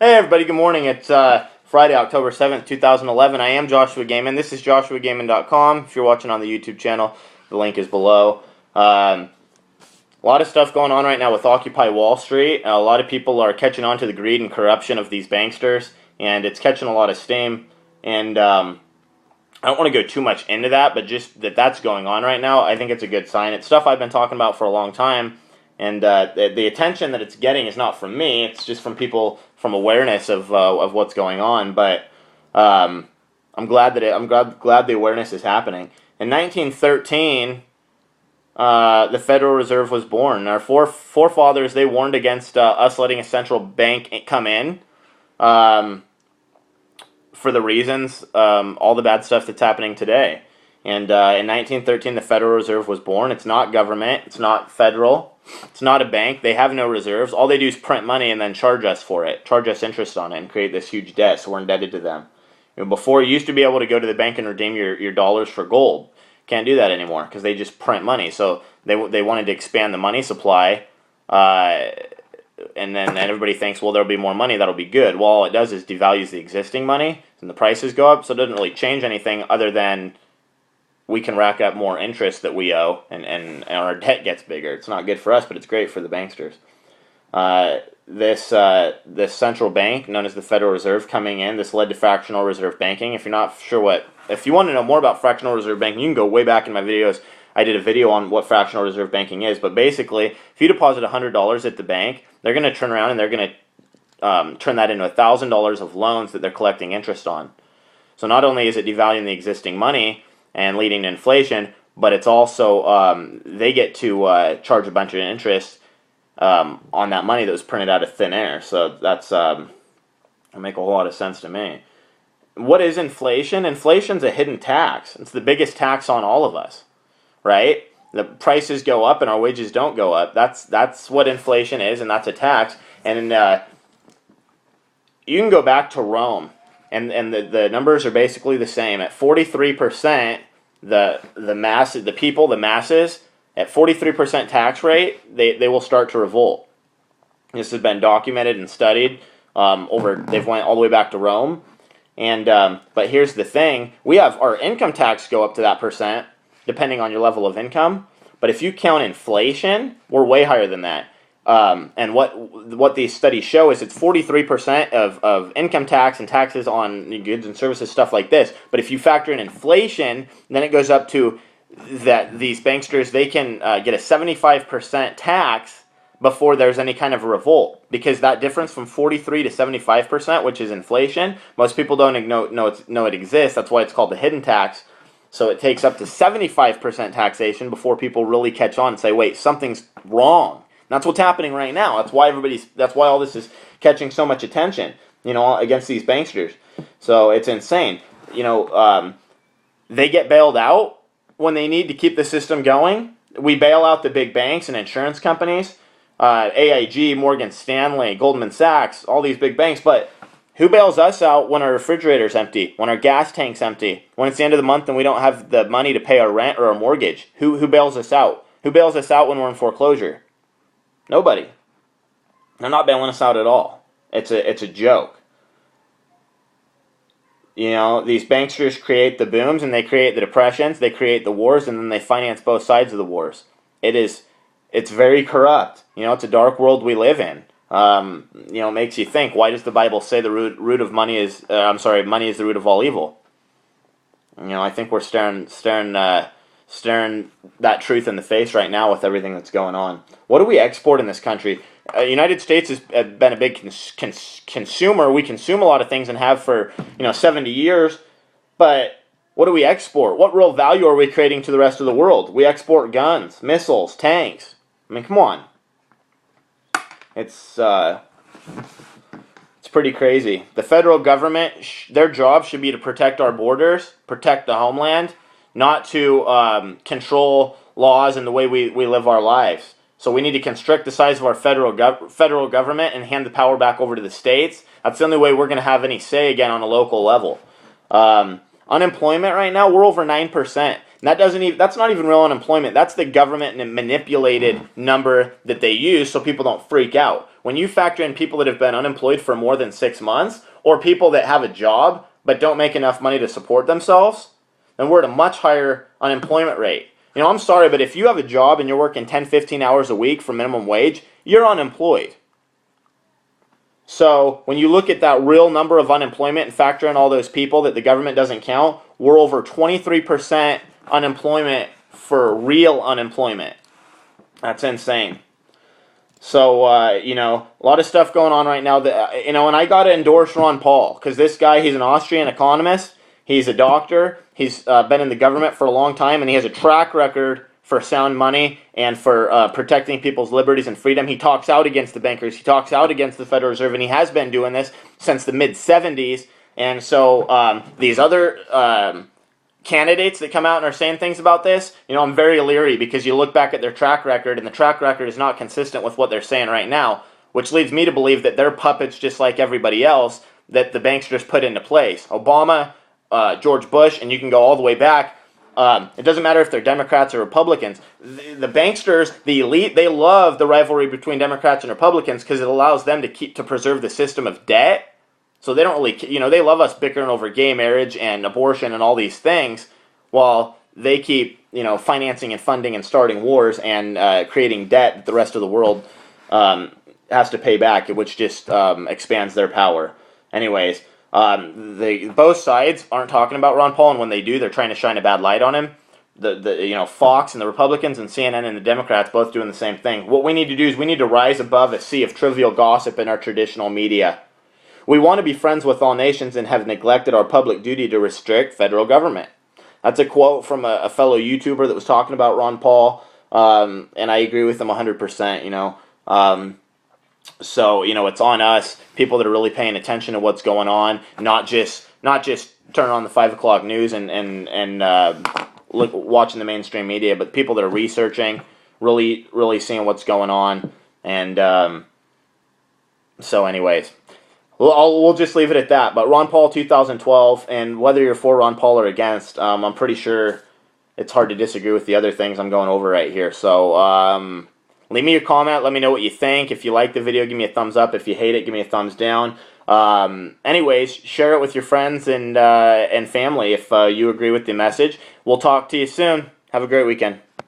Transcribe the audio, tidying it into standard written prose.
Hey everybody, good morning. It's Friday, October 7th, 2011. I am Joshua Gaiman. This is joshuagaiman.com. If you're watching on the YouTube channel, the link is below. A lot of stuff going on right now with Occupy Wall Street. A lot of people are catching on to the greed and corruption of these banksters, and it's catching a lot of steam. And I don't want to go too much into that, but just that's going on right now, I think it's a good sign. It's stuff I've been talking about for a long time. And the attention that it's getting is not from me; it's just from people from awareness of what's going on. But I'm glad glad the awareness is happening. In 1913, the Federal Reserve was born. Our forefathers, they warned against us letting a central bank come in for the reasons, all the bad stuff that's happening today. And in 1913, the Federal Reserve was born. It's not government. It's not federal. It's not a bank. They have no reserves. All they do is print money and then charge us for it, charge us interest on it, and create this huge debt, so we're indebted to them. Before, you used to be able to go to the bank and redeem your dollars for gold. Can't do that anymore because they just print money. So they wanted to expand the money supply, and then everybody thinks, well, there'll be more money, that'll be good. Well, all it does is devalues the existing money, and the prices go up, so it doesn't really change anything other than we can rack up more interest that we owe, and our debt gets bigger. It's not good for us, but it's great for the banksters. This central bank, known as the Federal Reserve, coming in, this led to fractional reserve banking. If you're not sure if you want to know more about fractional reserve banking, you can go way back in my videos. I did a video on what fractional reserve banking is, but basically, if you deposit $100 at the bank, they're going to turn around and they're going to turn that into $1,000 of loans that they're collecting interest on. So not only is it devaluing the existing money and leading to inflation, but it's also, they get to charge a bunch of interest on that money that was printed out of thin air. So that's, it'll make a whole lot of sense to me. What is inflation? Inflation's a hidden tax. It's the biggest tax on all of us, right? The prices go up and our wages don't go up. That's what inflation is, and that's a tax. And you can go back to Rome, and the numbers are basically the same. At 43%, the masses, at 43% tax rate, they will start to revolt. This has been documented and studied they've went all the way back to Rome. And but here's the thing: we have our income tax go up to that percent, depending on your level of income. But if you count inflation, we're way higher than that. And what these studies show is it's 43% of income tax and taxes on goods and services, stuff like this. But if you factor in inflation, then it goes up to that these banksters, they can get a 75% tax before there's any kind of a revolt. Because that difference from 43 to 75%, which is inflation, most people don't know it exists. That's why it's called the hidden tax. So it takes up to 75% taxation before people really catch on and say, wait, something's wrong. That's what's happening right now. That's why all this is catching so much attention, against these banksters. So it's insane. They get bailed out when they need to keep the system going. We bail out the big banks and insurance companies, AIG, Morgan Stanley, Goldman Sachs, all these big banks. But who bails us out when our refrigerator's empty, when our gas tank's empty, when it's the end of the month and we don't have the money to pay our rent or our mortgage? Who bails us out? Who bails us out when we're in foreclosure? Nobody. They're not bailing us out at all. It's a joke. These banksters create the booms and they create the depressions, they create the wars, and then they finance both sides of the wars. It's very corrupt. It's a dark world we live in. It makes you think, why does the Bible say the root of money is, money is the root of all evil? I think we're staring that truth in the face right now with everything that's going on. What do we export in this country? United States has been a big consumer. We consume a lot of things and have for 70 years. But what do we export? What real value are we creating to the rest of the world? We export guns, missiles, tanks. I mean, come on. It's pretty crazy. The federal government, their job should be to protect our borders, protect the homeland, not to control laws and the way we live our lives. So we need to constrict the size of our federal government and hand the power back over to the states. That's the only way we're going to have any say again on a local level. Unemployment right now, we're over 9%. That's not even real unemployment. That's the government manipulated number that they use so people don't freak out. When you factor in people that have been unemployed for more than 6 months, or people that have a job but don't make enough money to support themselves, then we're at a much higher unemployment rate. I'm sorry, but if you have a job and you're working 10, 15 hours a week for minimum wage, you're unemployed. So when you look at that real number of unemployment and factor in all those people that the government doesn't count, we're over 23% unemployment for real unemployment. That's insane. So, a lot of stuff going on right now. And I got to endorse Ron Paul, because this guy, he's an Austrian economist. He's a doctor. He's been in the government for a long time, and he has a track record for sound money and for protecting people's liberties and freedom. He talks out against the bankers. He talks out against the Federal Reserve, and he has been doing this since the mid-'70s. And so these other candidates that come out and are saying things about this, I'm very leery, because you look back at their track record, and the track record is not consistent with what they're saying right now, which leads me to believe that they're puppets just like everybody else that the banks just put into place. Obama, George Bush, and you can go all the way back. It doesn't matter if they're Democrats or Republicans. The banksters, the elite, they love the rivalry between Democrats and Republicans because it allows them to preserve the system of debt. So they don't really, they love us bickering over gay marriage and abortion and all these things, while they keep, financing and funding and starting wars and creating debt that the rest of the world has to pay back, which just expands their power. Anyways, both sides aren't talking about Ron Paul, and when they do, they're trying to shine a bad light on him. Fox and the Republicans and CNN and the Democrats both doing the same thing. What we need to do is we need to rise above a sea of trivial gossip in our traditional media. We want to be friends with all nations and have neglected our public duty to restrict federal government. That's a quote from a fellow YouTuber that was talking about Ron Paul, and I agree with him 100%, So, it's on us, people that are really paying attention to what's going on, not just turn on the 5 o'clock news and watching the mainstream media, but people that are researching, really, really seeing what's going on. And so anyways, we'll just leave it at that. But Ron Paul 2012, and whether you're for Ron Paul or against, I'm pretty sure it's hard to disagree with the other things I'm going over right here. So, leave me your comment. Let me know what you think. If you like the video, give me a thumbs up. If you hate it, give me a thumbs down. Anyways, share it with your friends and family if you agree with the message. We'll talk to you soon. Have a great weekend.